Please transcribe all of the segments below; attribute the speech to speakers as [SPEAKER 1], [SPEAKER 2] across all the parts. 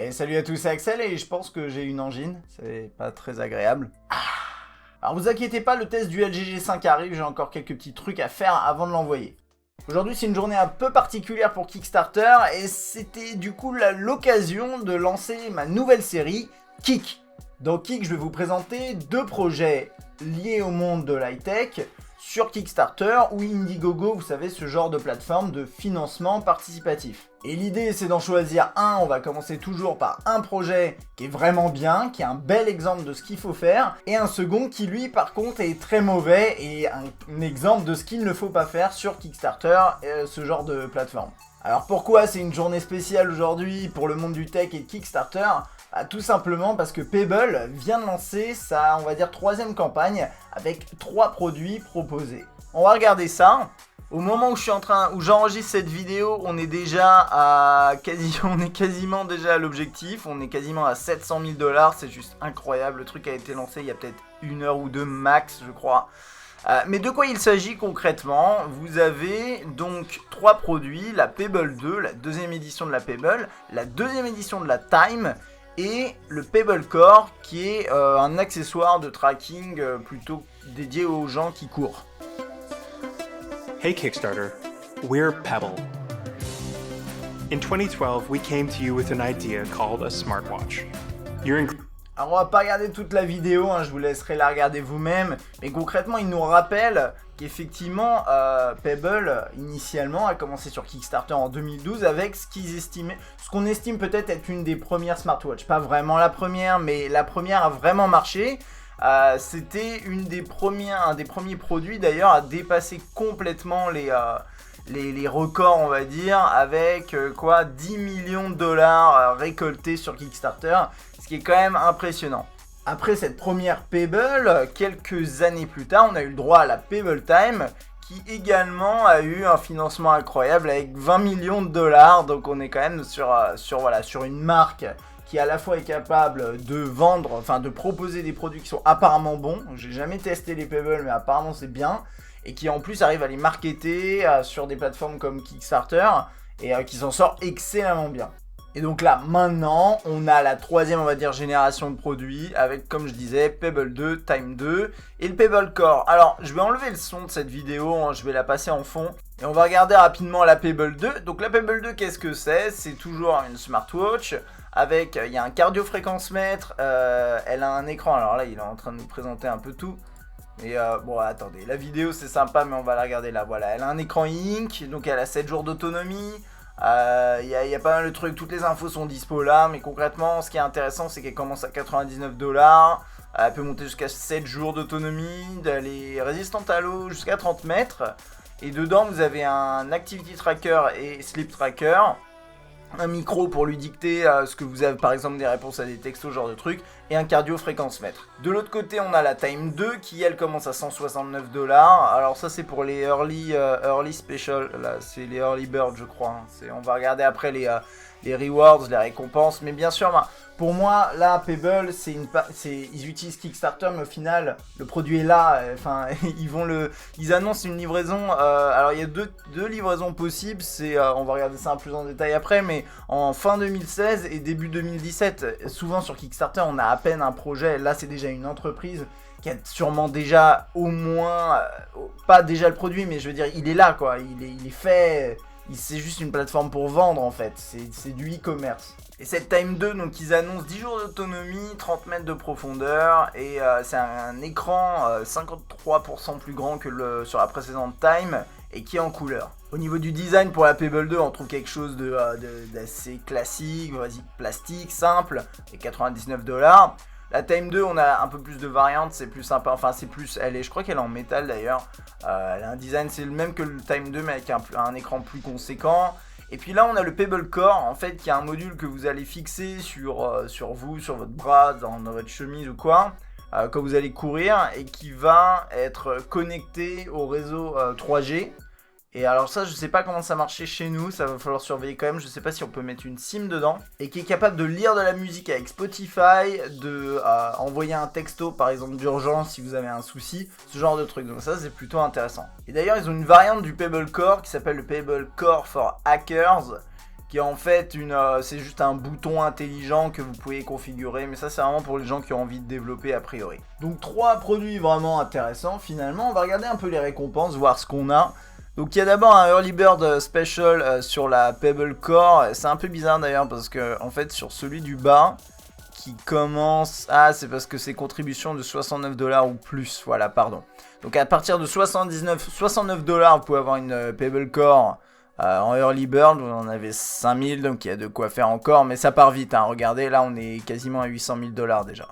[SPEAKER 1] Et salut à tous, c'est Axel et je pense que j'ai une angine, c'est pas très agréable. Alors vous inquiétez pas, le test du LG G5 arrive, j'ai encore quelques petits trucs à faire avant de l'envoyer. Aujourd'hui c'est une journée un peu particulière pour Kickstarter et c'était du coup l'occasion de lancer ma nouvelle série, Kik. Dans Kik, je vais vous présenter deux projets liés au monde de l'high-tech sur Kickstarter ou Indiegogo, vous savez, ce genre de plateforme de financement participatif. Et l'idée, c'est d'en choisir un. On va commencer toujours par un projet qui est vraiment bien, qui est un bel exemple de ce qu'il faut faire, et un second qui, lui, par contre, est très mauvais et un exemple de ce qu'il ne faut pas faire sur Kickstarter, ce genre de plateforme. Alors pourquoi c'est une journée spéciale aujourd'hui pour le monde du tech et de Kickstarter ? Tout simplement parce que Pebble vient de lancer sa, on va dire, troisième campagne avec 3 produits proposés. On va regarder ça. Au moment où j'enregistre cette vidéo, on est quasiment déjà à l'objectif. On est quasiment à 700 000 $. C'est juste incroyable. Le truc a été lancé il y a peut-être 1 heure ou 2 max, je crois. Mais de quoi il s'agit concrètement? Vous avez donc 3 produits, la Pebble 2, la deuxième édition de la Pebble, la deuxième édition de la Time et le Pebble Core qui est un accessoire de tracking plutôt dédié aux gens qui courent.
[SPEAKER 2] Hey Kickstarter, we're Pebble. In 2012, we came to you with an idea called a smartwatch.
[SPEAKER 1] Alors on va pas regarder toute la vidéo, je vous laisserai la regarder vous-même, mais concrètement il nous rappelle qu'effectivement Pebble initialement a commencé sur Kickstarter en 2012 avec ce qu'on estime peut-être être une des premières smartwatches. Pas vraiment la première, mais la première a vraiment marché. C'était un des premiers produits d'ailleurs à dépasser complètement les records, on va dire, avec 10 millions de $ récoltés sur Kickstarter, ce qui est quand même impressionnant. Après cette première Pebble, quelques années plus tard, on a eu le droit à la Pebble Time, qui également a eu un financement incroyable avec 20 millions de $, donc on est quand même sur une marque qui à la fois est capable de vendre, enfin de proposer des produits qui sont apparemment bons. J'ai jamais testé les Pebble, mais apparemment c'est bien. Et qui en plus arrive à les marketer sur des plateformes comme Kickstarter et qui s'en sort excellemment bien. Et donc là, maintenant, on a la troisième, on va dire, génération de produits avec, comme je disais, Pebble 2, Time 2 et le Pebble Core. Alors, je vais enlever le son de cette vidéo, je vais la passer en fond. Et on va regarder rapidement la Pebble 2. Donc la Pebble 2, qu'est-ce que c'est? C'est toujours une smartwatch avec, il y a un cardio-fréquence-mètre, elle a un écran. Alors là, il est en train de nous présenter un peu tout. Et bon, attendez, la vidéo c'est sympa, mais on va la regarder là. Voilà, elle a un écran e-ink, donc elle a 7 jours d'autonomie. Il y a pas mal de trucs, toutes les infos sont dispo là, mais concrètement, ce qui est intéressant, c'est qu'elle commence à 99 $. Elle peut monter jusqu'à 7 jours d'autonomie, elle est résistante à l'eau jusqu'à 30 mètres. Et dedans, vous avez un activity tracker et sleep tracker. Un micro pour lui dicter ce que vous avez, par exemple des réponses à des textos, ce genre de trucs, et un cardio-fréquence-mètre. De l'autre côté, on a la Time 2 qui, elle, commence à 169 $. Alors ça, c'est pour les early special, là, c'est les early bird, je crois. On va regarder après les rewards, les récompenses, mais bien sûr, pour moi, là, Pebble, ils utilisent Kickstarter, mais au final, le produit est là. Enfin, ils annoncent une livraison. Alors, il y a deux livraisons possibles. On va regarder ça un peu plus en détail après, mais en fin 2016 et début 2017. Souvent sur Kickstarter, on a à peine un projet. Là, c'est déjà une entreprise qui a sûrement déjà au moins, pas déjà le produit, mais je veux dire, il est là, quoi. Il est fait. C'est juste une plateforme pour vendre en fait, c'est du e-commerce. Et cette Time 2, donc ils annoncent 10 jours d'autonomie, 30 mètres de profondeur, et c'est un écran 53% plus grand que sur la précédente Time, et qui est en couleur. Au niveau du design pour la Pebble 2, on trouve quelque chose d'assez classique, plastique, simple, et 99 $. La Time 2, on a un peu plus de variantes, c'est plus sympa, enfin je crois qu'elle est en métal d'ailleurs. Elle a un design, c'est le même que le Time 2 mais avec un écran plus conséquent. Et puis là on a le Pebble Core en fait qui est un module que vous allez fixer sur vous, sur votre bras, dans votre chemise ou quoi, quand vous allez courir et qui va être connecté au réseau 3G. Et alors ça, je sais pas comment ça marchait chez nous, ça va falloir surveiller quand même, je sais pas si on peut mettre une SIM dedans. Et qui est capable de lire de la musique avec Spotify, de envoyer un texto par exemple d'urgence si vous avez un souci, ce genre de truc. Donc ça c'est plutôt intéressant. Et d'ailleurs ils ont une variante du Pebble Core qui s'appelle le Pebble Core for Hackers, qui est en fait c'est juste un bouton intelligent que vous pouvez configurer, mais ça c'est vraiment pour les gens qui ont envie de développer a priori. Donc 3 produits vraiment intéressants finalement. On va regarder un peu les récompenses, voir ce qu'on a. Donc il y a d'abord un Early Bird Special sur la Pebble Core. C'est un peu bizarre d'ailleurs parce que en fait sur celui du bas qui commence... Ah, c'est parce que c'est contribution de 69 $ ou plus, voilà, pardon. Donc à partir de 69 $, vous pouvez avoir une Pebble Core en Early Bird. Vous en avez 5000, donc il y a de quoi faire encore, mais ça part vite, hein. Regardez, là on est quasiment à 800 000 $ déjà.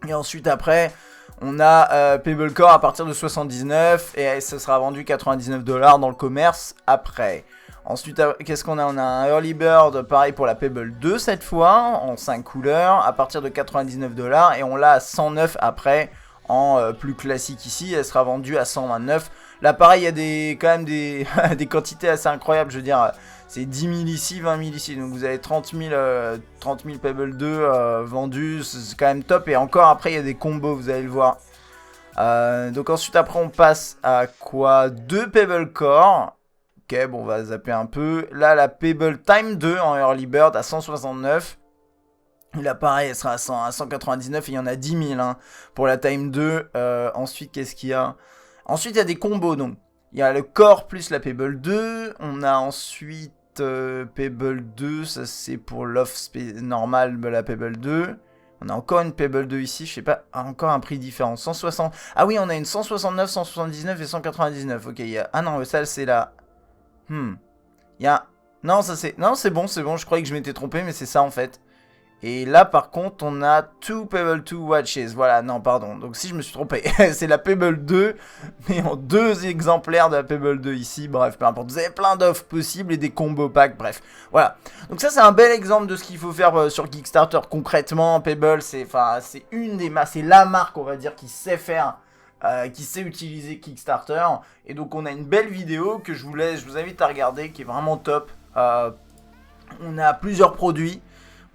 [SPEAKER 1] Et ensuite après, on a Pebble Core à partir de 79, et ça sera vendu 99 $ dans le commerce après. Ensuite, qu'est-ce qu'on a? On a un Early Bird, pareil pour la Pebble 2 cette fois, en 5 couleurs, à partir de 99 $, et on l'a à 109 après, en plus classique ici, elle sera vendue à 129. Là pareil, il y a quand même des quantités assez incroyables, je veux dire, c'est 10 000 ici, 20 000 ici, donc vous avez 30 000 Pebble 2 vendus, c'est quand même top, et encore après il y a des combos, vous allez le voir. Donc ensuite après on passe à quoi? 2 Pebble Core. Ok, bon, on va zapper un peu. Là, la Pebble Time 2 en Early Bird à 169. Là, pareil, elle sera à 199 et il y en a 10 000 hein, pour la Time 2. Ensuite, qu'est-ce qu'il y a? Ensuite, il y a des combos, donc. Il y a le Core plus la Pebble 2. On a ensuite Pebble 2, ça c'est pour l'off normal de la Pebble 2. On a encore une Pebble 2 ici, je sais pas, encore un prix différent. 160. Ah oui, on a une 169, 179 et 199. Ok, il y a... Ah non, ça c'est la... Il y a... Non, ça c'est... Non, c'est bon, je croyais que je m'étais trompé, mais c'est ça en fait. Et là, par contre, on a 2 Pebble 2 Watches. Voilà, non, pardon. Donc si je me suis trompé, c'est la Pebble 2, mais en 2 exemplaires de la Pebble 2 ici. Bref, peu importe. Vous avez plein d'offres possibles et des combos packs, bref. Voilà. Donc ça, c'est un bel exemple de ce qu'il faut faire sur Kickstarter. Concrètement, Pebble, c'est la marque, on va dire, qui sait faire... qui sait utiliser Kickstarter. Et donc on a une belle vidéo que je vous invite à regarder, qui est vraiment top. On a plusieurs produits,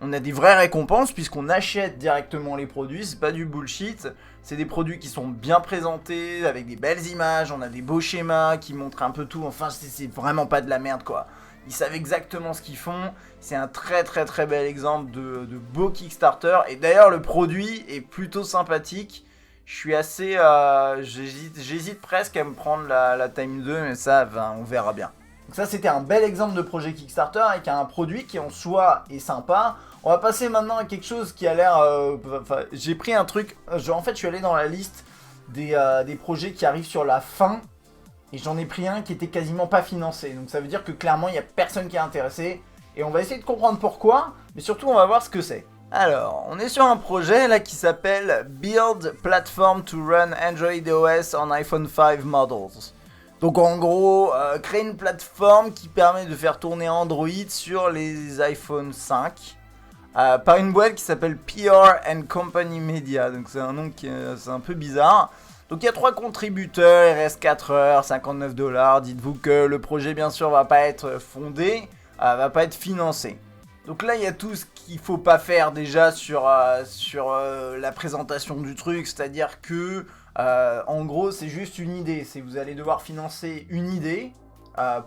[SPEAKER 1] on a des vraies récompenses puisqu'on achète directement les produits, c'est pas du bullshit. C'est des produits qui sont bien présentés, avec des belles images, on a des beaux schémas qui montrent un peu tout. Enfin, c'est vraiment pas de la merde quoi. Ils savent exactement ce qu'ils font. C'est un très très très bel exemple de beau Kickstarter. Et d'ailleurs le produit est plutôt sympathique. Je suis assez... j'hésite presque à me prendre la Time 2, mais ça, on verra bien. Donc ça, c'était un bel exemple de projet Kickstarter avec un produit qui en soi est sympa. On va passer maintenant à quelque chose qui a l'air... j'ai pris un truc... en fait, je suis allé dans la liste des projets qui arrivent sur la fin. Et j'en ai pris un qui était quasiment pas financé. Donc ça veut dire que clairement, il n'y a personne qui est intéressé. Et on va essayer de comprendre pourquoi, mais surtout, on va voir ce que c'est. Alors, on est sur un projet là qui s'appelle Build Platform to Run Android OS on iPhone 5 Models. Donc en gros, créer une plateforme qui permet de faire tourner Android sur les iPhone 5 par une boîte qui s'appelle PR and Company Media. Donc c'est un nom qui c'est un peu bizarre. Donc il y a 3 contributeurs, il reste 4 heures, 59 $. Dites-vous que le projet bien sûr va pas être fondé, va pas être financé. Donc là, il y a tout ce qu'il faut pas faire déjà sur la présentation du truc, c'est-à-dire que, en gros, c'est juste une idée. C'est vous allez devoir financer une idée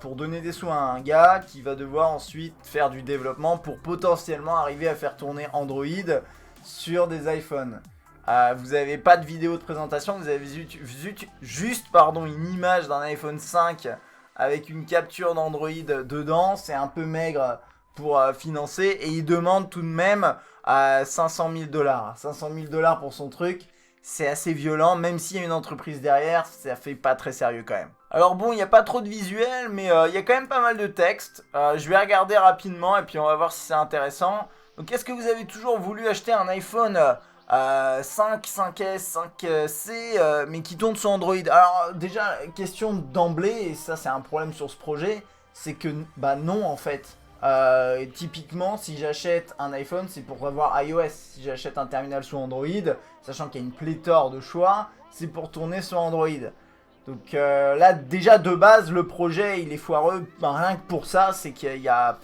[SPEAKER 1] pour donner des sous à un gars qui va devoir ensuite faire du développement pour potentiellement arriver à faire tourner Android sur des iPhones. Vous n'avez pas de vidéo de présentation, vous avez juste une image d'un iPhone 5 avec une capture d'Android dedans, c'est un peu maigre pour financer, et il demande tout de même 500 000 $. 500 000 $ pour son truc, c'est assez violent, même s'il y a une entreprise derrière, ça fait pas très sérieux quand même. Alors bon, il n'y a pas trop de visuels, mais il y a quand même pas mal de texte. Je vais regarder rapidement et puis on va voir si c'est intéressant. Donc est-ce que vous avez toujours voulu acheter un iPhone 5, 5S, 5C, mais qui tourne sur Android? Alors déjà, question d'emblée, et ça c'est un problème sur ce projet, c'est que non en fait. Typiquement, si j'achète un iPhone, c'est pour avoir iOS. Si j'achète un terminal sous Android, sachant qu'il y a une pléthore de choix, c'est pour tourner sur Android. Donc là, déjà de base, le projet il est foireux. Rien que pour ça, c'est qu'il y a,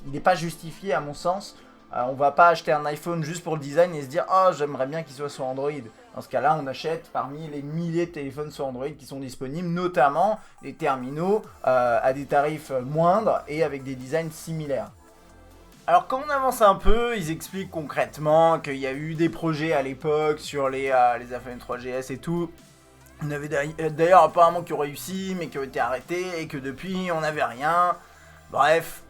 [SPEAKER 1] il n'est pas justifié à mon sens On va pas acheter un iPhone juste pour le design et se dire oh j'aimerais bien qu'il soit sur Android. Dans ce cas-là, on achète parmi les milliers de téléphones sur Android qui sont disponibles, notamment des terminaux à des tarifs moindres et avec des designs similaires. Alors quand on avance un peu, ils expliquent concrètement qu'il y a eu des projets à l'époque sur les iPhone 3GS et tout. On avait d'ailleurs apparemment qui ont réussi mais qui ont été arrêtés et que depuis on n'avait rien. Bref,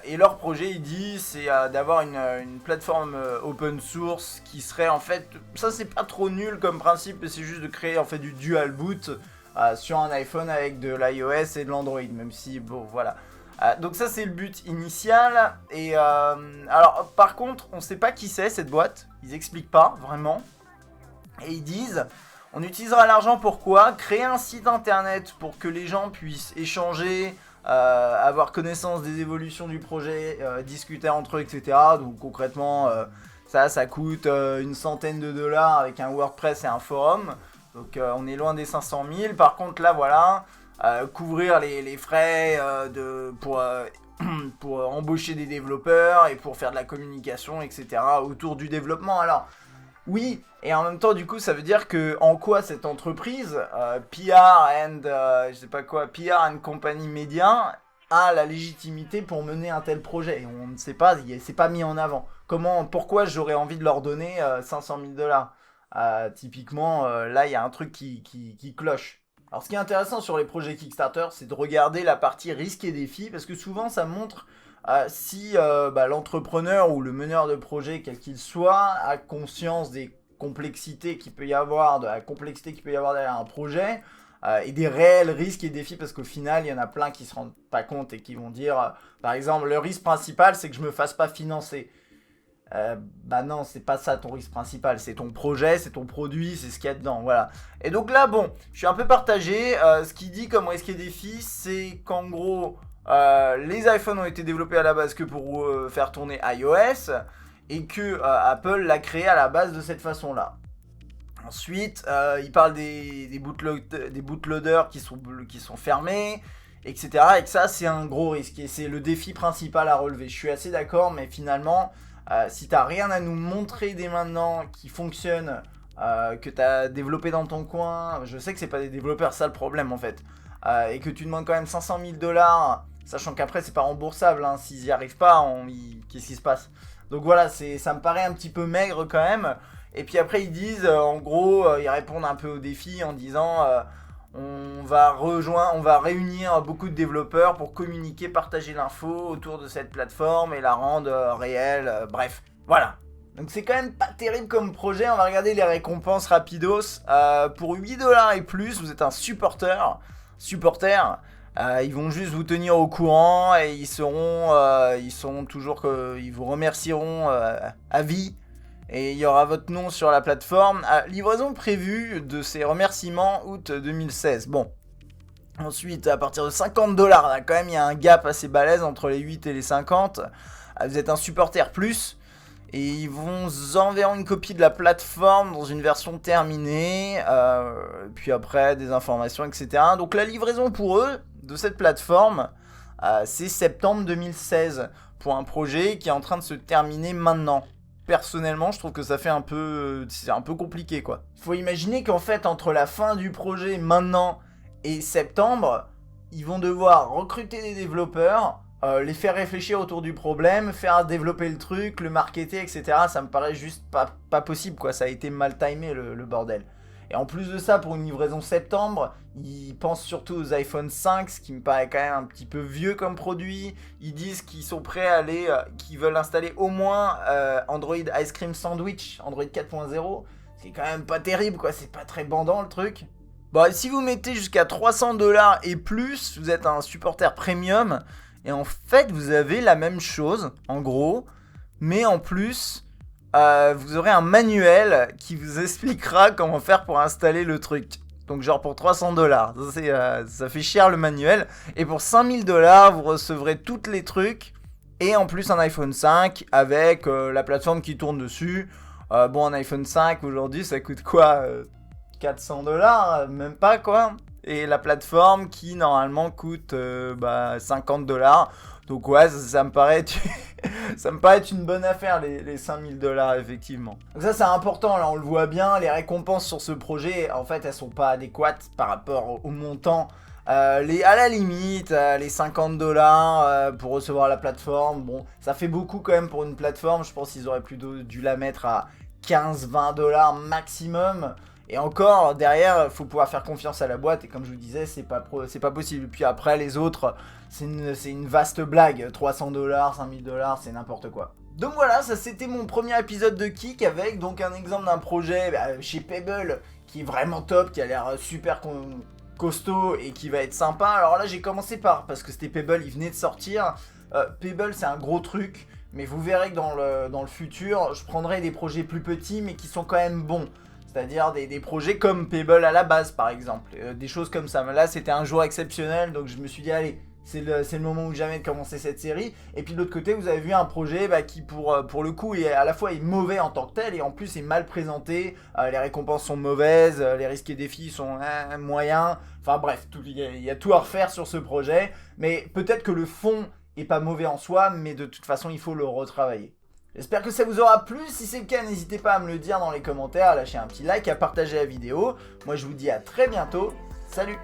[SPEAKER 1] et leur projet, il dit, c'est d'avoir une plateforme open source qui serait en fait, ça c'est pas trop nul comme principe, mais c'est juste de créer en fait du dual boot sur un iPhone avec de l'iOS et de l'Android, même si bon voilà. Donc ça c'est le but initial. Et alors par contre, on sait pas qui c'est cette boîte, ils expliquent pas vraiment, et ils disent. On utilisera l'argent pour quoi ? Créer un site internet pour que les gens puissent échanger, avoir connaissance des évolutions du projet, discuter entre eux, etc. Donc concrètement, ça coûte une centaine de dollars avec un WordPress et un forum. Donc on est loin des 500 000. Par contre là, voilà, couvrir les frais pour embaucher des développeurs et pour faire de la communication, etc. autour du développement. Alors, oui, et en même temps, du coup, ça veut dire que en quoi cette entreprise, PR and Company Media, a la légitimité pour mener un tel projet. On ne sait pas, c'est pas mis en avant. Pourquoi j'aurais envie de leur donner 500 000 dollars ? Typiquement, là, il y a un truc qui cloche. Alors, ce qui est intéressant sur les projets Kickstarter, c'est de regarder la partie risques et défis, parce que souvent, ça montre si l'entrepreneur ou le meneur de projet, quel qu'il soit, a conscience des complexités qu'il peut y avoir, de la complexité qu'il peut y avoir derrière un projet, et des réels risques et défis, parce qu'au final, il y en a plein qui se rendent pas compte et qui vont dire, par exemple, le risque principal, c'est que je me fasse pas financer. Non, c'est pas ça ton risque principal, c'est ton projet, c'est ton produit, c'est ce qu'il y a dedans, voilà. Et donc là, bon, je suis un peu partagé. Ce qu'il dit comme risque et défi, c'est qu'en gros, les iPhones ont été développés à la base que pour faire tourner iOS, et que Apple l'a créé à la base de cette façon-là. Ensuite, il parle des bootloaders qui sont fermés, etc. Et que ça, c'est un gros risque, et c'est le défi principal à relever. Je suis assez d'accord, mais finalement, si t'as rien à nous montrer dès maintenant qui fonctionne, que t'as développé dans ton coin, je sais que c'est pas des développeurs, ça le problème en fait, et que tu demandes quand même 500 000 dollars, sachant qu'après c'est pas remboursable, hein, s'ils y arrivent pas, qu'est-ce qui se passe ? Donc voilà, ça me paraît un petit peu maigre quand même. Et puis après ils disent, en gros, ils répondent un peu au défi en disant on va réunir beaucoup de développeurs pour communiquer, partager l'info autour de cette plateforme et la rendre réelle, bref, voilà. Donc c'est quand même pas terrible comme projet. On va regarder les récompenses rapidos. Pour 8 dollars et plus, vous êtes un supporter. Ils vont juste vous tenir au courant et ils vous remercieront à vie. Et il y aura votre nom sur la plateforme. Livraison prévue de ces remerciements août 2016. Bon. Ensuite, à partir de 50 dollars, là quand même il y a un gap assez balèze entre les 8 et les 50. Vous êtes un supporter plus. Et ils vous enverront une copie de la plateforme dans une version terminée. Puis après, des informations, etc. Donc la livraison pour eux de cette plateforme, c'est septembre 2016. Pour un projet qui est en train de se terminer maintenant. Personnellement, je trouve que ça fait c'est un peu compliqué quoi. Il faut imaginer qu'en fait, entre la fin du projet maintenant et septembre, ils vont devoir recruter des développeurs, les faire réfléchir autour du problème, faire développer le truc, le marketer, etc. Ça me paraît juste pas possible quoi, ça a été mal timé le bordel. Et en plus de ça, pour une livraison septembre, ils pensent surtout aux iPhone 5, ce qui me paraît quand même un petit peu vieux comme produit. Ils disent qu'ils sont prêts à qu'ils veulent installer au moins Android Ice Cream Sandwich, Android 4.0. C'est quand même pas terrible quoi, c'est pas très bandant le truc. Bon, si vous mettez jusqu'à 300 dollars et plus, vous êtes un supporter premium. Et en fait, vous avez la même chose, en gros, mais en plus... vous aurez un manuel qui vous expliquera comment faire pour installer le truc. Donc genre pour 300 dollars, ça fait cher le manuel. Et pour 5000 dollars, vous recevrez tous les trucs. Et en plus un iPhone 5 avec la plateforme qui tourne dessus. Un iPhone 5 aujourd'hui ça coûte quoi 400 dollars, même pas quoi. et la plateforme qui normalement coûte 50$. Donc ouais, ça me paraît être ça me paraît être une bonne affaire les $5000 effectivement. Donc ça c'est important, là on le voit bien, les récompenses sur ce projet en fait elles sont pas adéquates par rapport au montant. À la limite, les $50 pour recevoir la plateforme, bon, ça fait beaucoup quand même pour une plateforme. Je pense qu'ils auraient plutôt dû la mettre à 15-20$ maximum. Et encore, derrière, il faut pouvoir faire confiance à la boîte. Et comme je vous disais, c'est pas possible. Puis après, les autres, c'est une vaste blague. $300, $5000, c'est n'importe quoi. Donc voilà, ça c'était mon premier épisode de Kik avec donc un exemple d'un projet chez Pebble qui est vraiment top, qui a l'air super costaud et qui va être sympa. Alors là j'ai commencé parce que c'était Pebble, il venait de sortir. Pebble c'est un gros truc, mais vous verrez que dans le futur je prendrai des projets plus petits mais qui sont quand même bons. C'est-à-dire des projets comme Pebble à la base par exemple, des choses comme ça. Mais là c'était un jour exceptionnel donc je me suis dit allez, c'est le moment ou jamais de commencer cette série. Et puis de l'autre côté vous avez vu un projet qui pour le coup est à la fois est mauvais en tant que tel et en plus est mal présenté. Les récompenses sont mauvaises, les risques et défis sont moyens. Enfin bref, il y a tout à refaire sur ce projet. Mais peut-être que le fond est pas mauvais en soi, mais de toute façon il faut le retravailler. J'espère que ça vous aura plu, si c'est le cas n'hésitez pas à me le dire dans les commentaires, à lâcher un petit like, à partager la vidéo. Moi je vous dis à très bientôt, salut!